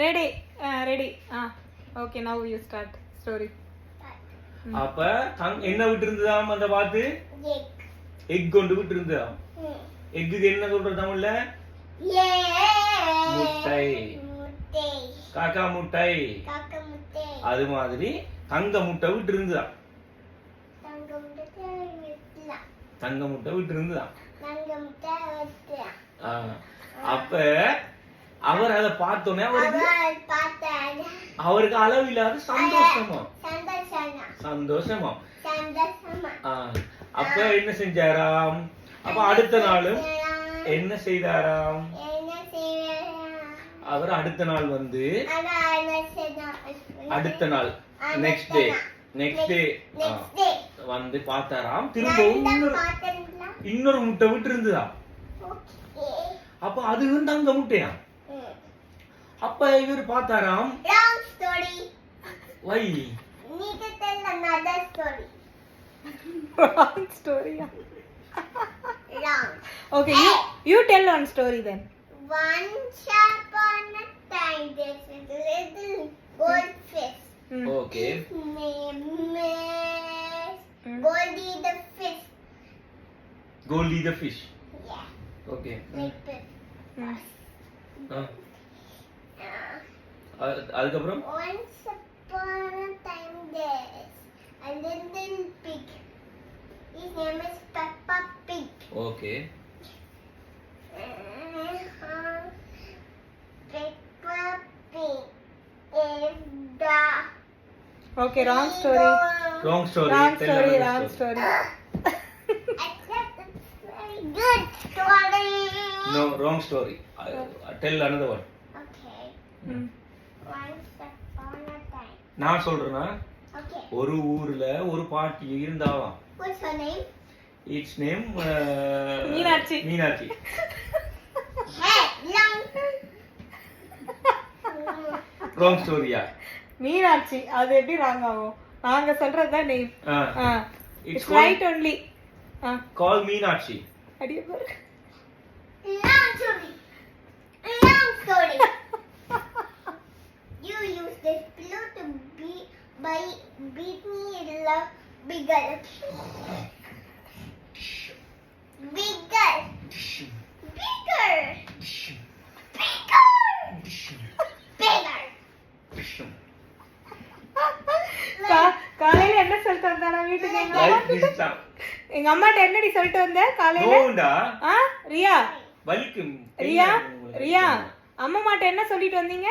Ready ready okay நவ you start story. அப்ப என்ன விட்டு இருந்ததாம் அந்த பாத்து? எக் கொண்டு விட்டு இருந்ததாம். எக்குக்கு என்ன சொல்ற தமிழ்ல? முட்டை. காக்கா முட்டை. அது மாதிரி தங்க முட்டை விட்டு இருந்ததாம். தங்க முட்டை விட்டு இருந்ததாம். அப்ப அவர் அதை பார்த்தோன்னே அவருக்கு அளவில்லாத சந்தோஷமா. அப்ப என்ன செஞ்சாராம்? அப்ப அடுத்த நாளும் என்ன செய்தாராம்? அவர் அடுத்த நாள் வந்து அடுத்த நாள் நெக்ஸ்ட் டே வந்து பார்த்தாராம். திரும்பவும் இன்னொரு முட்டை விட்டு இருந்ததா. அப்ப அதுவும் தங்க முட்டையா. அப்ப இவர் பார்த்தாராம். வை wrong story. Okay, you tell one story then. Once upon a time there was a little goldfish. Okay. His name is Goldie the fish. Goldie the fish. Yeah. Okay. Like it. அதுக்கப்புறம் Once upon a time there a little pig. His name is Peppa Pig. Okay. Peppa Pig is the Okay, wrong story. Wrong story. Wrong story. Except it's very good story. No, wrong story. Tell another one. Okay. Once upon a time. நான் சொல்றேனா? Okay. ஒரு ஊர்ல ஒரு பாட்டி இருந்தாவாம். What's her name? Its name Meenakshi. Hey, long. Wrong story யா? மீனாட்சி. அது எப்படி wrong ஆகும்? நாங்க சொல்றது தான் name. It's right only. Call Meenakshi. அடியே பாரு. Long story. Long story. You use this pillow to beat me a lot bigger. Bigger. Bigger. Bigger. Bigger. காலையில என்ன சொல்லிட்டு வந்தானா வீட்டுக்கு? எங்க அம்மாட்ட என்னடி சொல்லிட்டு வந்த காலையில? நோண்டா? ரியா வலிக்கும். ரியா அம்மா மாட்ட என்ன சொல்லிட்டு வந்தீங்க?